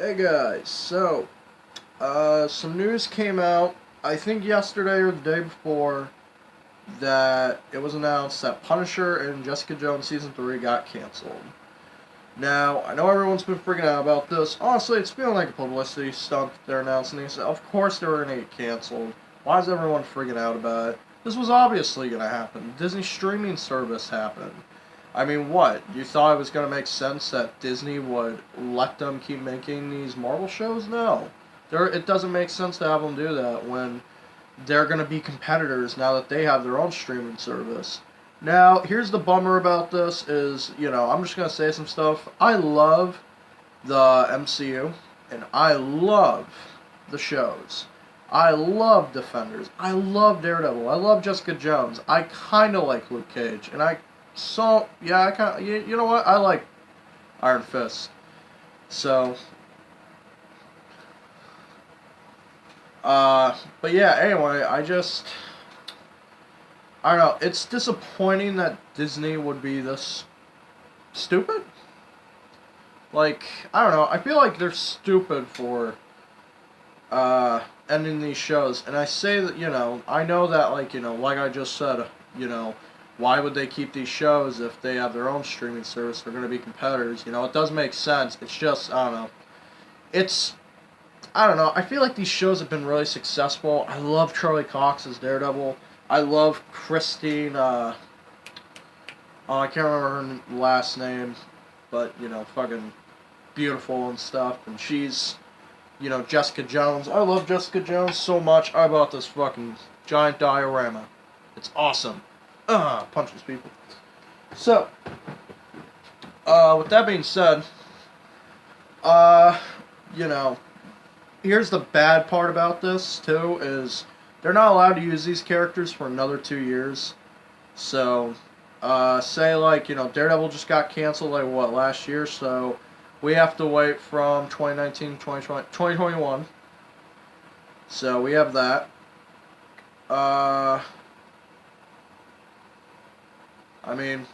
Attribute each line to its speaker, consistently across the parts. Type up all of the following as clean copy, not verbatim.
Speaker 1: Hey guys, some news came out, I think yesterday or the day before, that it was announced that Punisher and Jessica Jones Season 3 got canceled. Now, I know everyone's been freaking out about this. Honestly, it's feeling like a publicity stunt that they're announcing this. Of course they were going to get canceled. Why is everyone freaking out about it? This was obviously going to happen. Disney streaming service happened. I mean, what? You thought it was going to make sense that Disney would let them keep making these Marvel shows? No. It doesn't make sense to have them do that when they're going to be competitors now that they have their own streaming service. Now, here's the bummer about this is, I'm just going to say some stuff. I love the MCU, and I love the shows. I love Defenders. I love Daredevil. I love Jessica Jones. I kind of like Luke Cage, and I kind of, you know what? I like Iron Fist. So, but yeah, anyway, I don't know. It's disappointing that Disney would be this stupid. Like, I don't know. I feel like they're stupid for ending these shows. And I say that, I know that, like I just said, you know, why would they keep these shows if they have their own streaming service? They're going to be competitors. It does make sense. It's just, I don't know. It's, I don't know. I feel like these shows have been really successful. I love Charlie Cox as Daredevil. I love Christine, I can't remember her last name, but, fucking beautiful and stuff. And she's, Jessica Jones. I love Jessica Jones so much. I bought this fucking giant diorama. It's awesome. Punches people. So, with that being said, uh, you know, here's the bad part about this, too, is they're not allowed to use these characters for another 2 years. So, say, like, Daredevil just got canceled, like, what, last year? So, we have to wait from 2019 2021. So, we have that. Uh, I mean,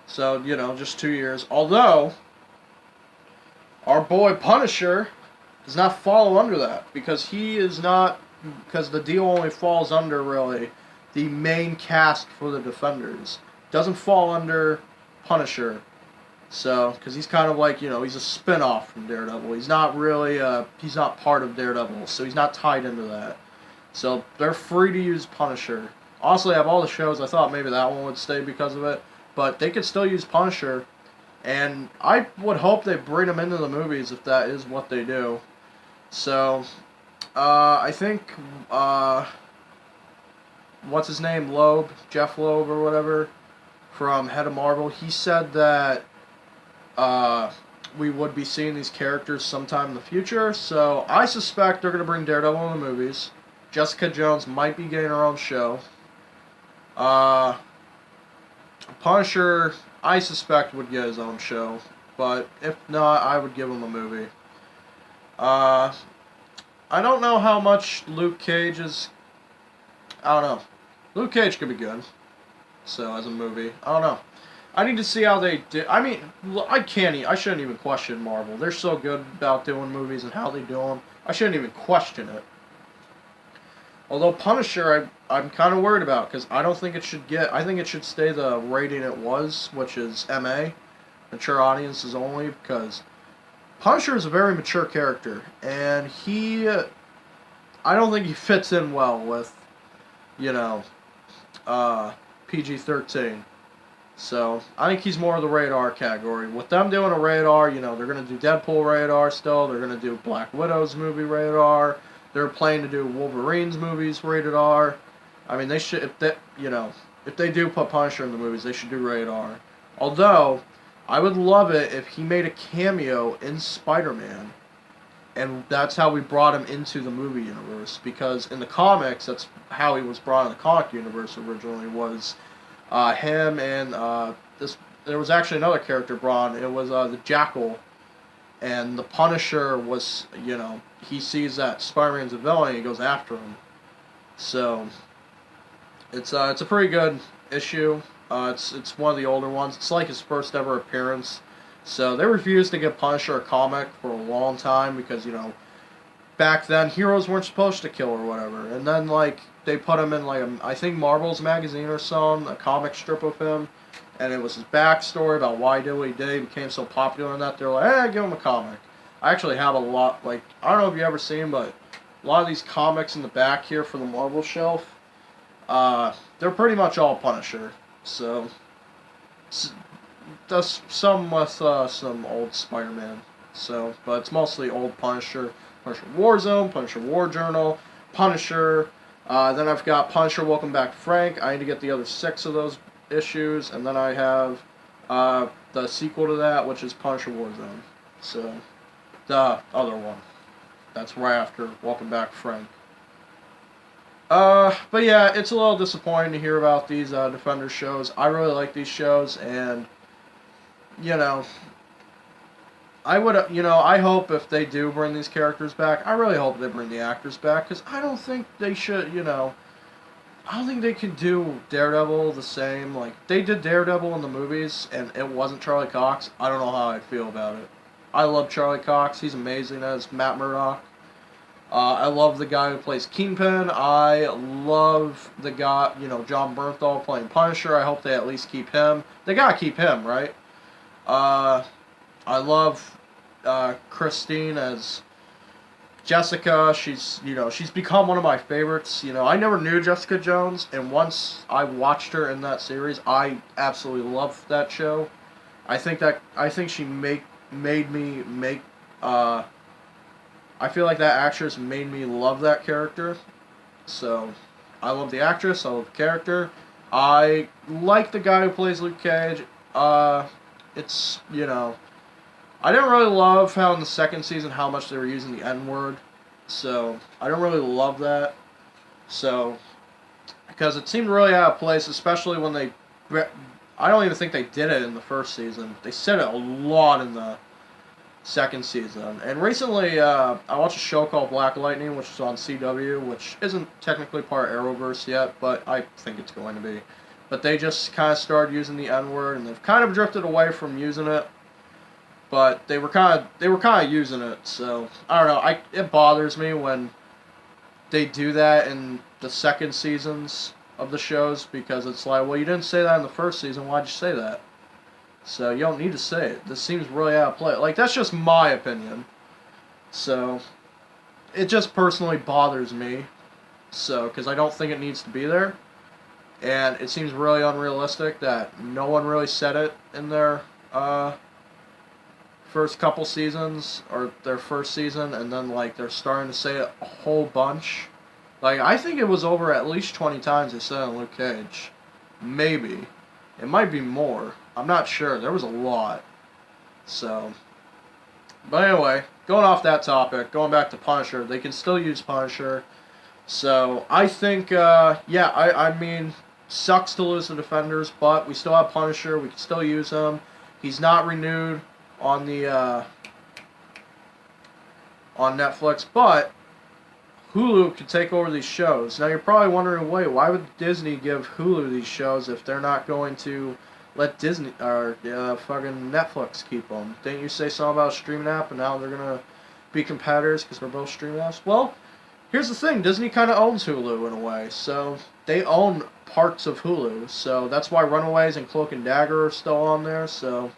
Speaker 1: so, just 2 years. Although, our boy Punisher does not fall under that because he is not, because the deal only falls under, really, the main cast for the Defenders. Doesn't fall under Punisher. So, because he's kind of like, he's a spin off from Daredevil. He's not really, he's not part of Daredevil, so he's not tied into that. So, they're free to use Punisher. Honestly, I have all the shows. I thought maybe that one would stay because of it. But they could still use Punisher. And I would hope they bring him into the movies if that is what they do. So, I think, what's his name? Loeb? Jeff Loeb or whatever? From Head of Marvel. He said that we would be seeing these characters sometime in the future. So I suspect they're going to bring Daredevil in the movies. Jessica Jones might be getting her own show. Uh, Punisher, I suspect, would get his own show. But if not, I would give him a movie. Uh, I don't know how much Luke Cage is. I don't know. Luke Cage could be good. So, as a movie. I don't know. I need to see how they do. I mean, I shouldn't even question Marvel. They're so good about doing movies and how they do them. I shouldn't even question it. Although Punisher, I'm kind of worried about because I don't think it should get. I think it should stay the rating it was, which is MA, mature audiences only, because Punisher is a very mature character, and I don't think he fits in well with, you know, PG-13. So, I think he's more of the radar category. With them doing a radar, they're going to do Deadpool radar still. They're going to do Black Widow's movie radar. They're planning to do Wolverine's movies rated R. I mean, they should, if they do put Punisher in the movies, they should do radar. Although, I would love it if he made a cameo in Spider-Man. And that's how we brought him into the movie universe. Because in the comics, that's how he was brought in the comic universe originally, was him and this. There was actually another character brought. It was the Jackal, and the Punisher was. He sees that Spider-Man's a villain, and he goes after him. So it's a pretty good issue. It's one of the older ones. It's like his first ever appearance. So they refused to give Punisher a comic for a long time because, back then heroes weren't supposed to kill or whatever. And then, like, they put him in, like, I think Marvel's magazine or something, a comic strip of him. And it was his backstory about why he did what he did. He became so popular in that they're like, give him a comic. I actually have a lot, like, I don't know if you ever seen, but a lot of these comics in the back here for the Marvel shelf, they're pretty much all Punisher. So, that's some with some old Spider-Man. So, but it's mostly old Punisher. Punisher Warzone, Punisher War Journal, Punisher. Then I've got Punisher Welcome Back Frank. I need to get the other 6 of those issues. And then I have the sequel to that, which is Punisher Warzone. So, the other one. That's right after Welcome Back Frank. But yeah, it's a little disappointing to hear about these Defenders shows. I really like these shows, and, I hope if they do bring these characters back, I really hope they bring the actors back, because I don't think they should, I don't think they can do Daredevil the same. Like, they did Daredevil in the movies, and it wasn't Charlie Cox. I don't know how I feel about it. I love Charlie Cox. He's amazing as Matt Murdock. I love the guy who plays Kingpin. I love the guy, John Bernthal playing Punisher. I hope they at least keep him. They gotta keep him, right? I love Christine as Jessica. She's become one of my favorites. I never knew Jessica Jones, and once I watched her in that series, I absolutely loved that show. I think she made me make. I feel like that actress made me love that character. So, I love the actress. I love the character. I like the guy who plays Luke Cage. It's, I didn't really love how in the second season how much they were using the N-word. So, I don't really love that. So, because it seemed really out of place, especially when they... I don't even think they did it in the first season. They said it a lot in the second season. And recently, I watched a show called Black Lightning, which is on CW, which isn't technically part of Arrowverse yet, but I think it's going to be. But they just kind of started using the N-word, and they've kind of drifted away from using it. But they were kind of using it, so I don't know. It bothers me when they do that in the second seasons of the shows, because it's like, well, you didn't say that in the first season. Why'd you say that? So you don't need to say it. This seems really out of place. Like, that's just my opinion. So it just personally bothers me. So, because I don't think it needs to be there. And it seems really unrealistic that no one really said it in their first couple seasons, or their first season, and then, like, they're starting to say it a whole bunch. Like, I think it was over at least 20 times they said it in Luke Cage. Maybe. It might be more. I'm not sure. There was a lot. So, but anyway, going off that topic, going back to Punisher, they can still use Punisher. So, I think, I mean, sucks to lose the Defenders, but we still have Punisher. We can still use him. He's not renewed on the, on Netflix, but Hulu can take over these shows. Now, you're probably wondering, wait, why would Disney give Hulu these shows if they're not going to let Disney, or fucking Netflix keep them? Didn't you say something about a streaming app, and now they're going to be competitors because they're both streaming apps? Well, here's the thing. Disney kind of owns Hulu in a way, so they own parts of Hulu. So that's why Runaways and Cloak and Dagger are still on there. So,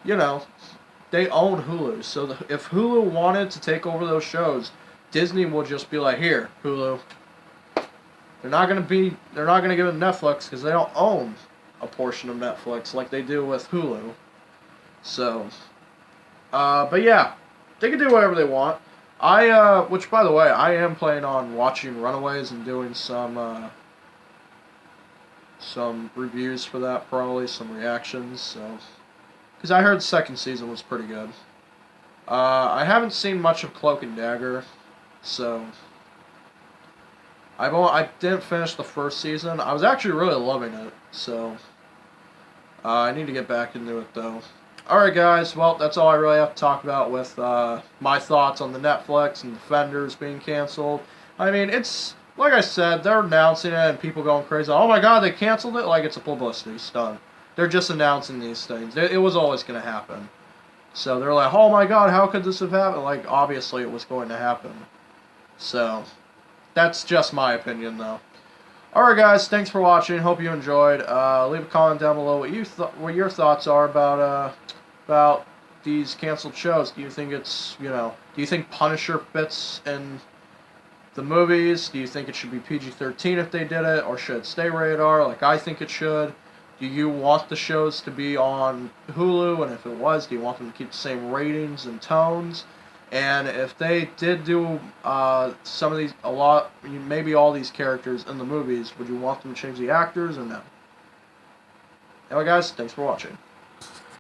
Speaker 1: they own Hulu. So if Hulu wanted to take over those shows, Disney will just be like, here, Hulu. They're not gonna give it Netflix because they don't own a portion of Netflix like they do with Hulu. So, but yeah, they can do whatever they want. Which by the way, I am planning on watching Runaways and doing some reviews for that, probably some reactions. So, because I heard the second season was pretty good. I haven't seen much of Cloak and Dagger. So, I didn't finish the first season. I was actually really loving it, so I need to get back into it, though. Alright, guys, well, that's all I really have to talk about with my thoughts on the Netflix and Defenders being canceled. I mean, it's, like I said, they're announcing it and people going crazy. Oh my god, they canceled it? Like, it's a publicity stunt. They're just announcing these things. It was always going to happen. So they're like, oh my god, how could this have happened? Like, obviously it was going to happen. So, that's just my opinion, though. Alright, guys, thanks for watching. Hope you enjoyed. Leave a comment down below what your thoughts are about these canceled shows. Do you think it's, do you think Punisher fits in the movies? Do you think it should be PG-13 if they did it, or should it stay rated R like I think it should? Do you want the shows to be on Hulu, and if it was, do you want them to keep the same ratings and tones? And if they did do some of these, maybe all these characters in the movies, would you want them to change the actors or no? Anyway, guys, thanks for watching.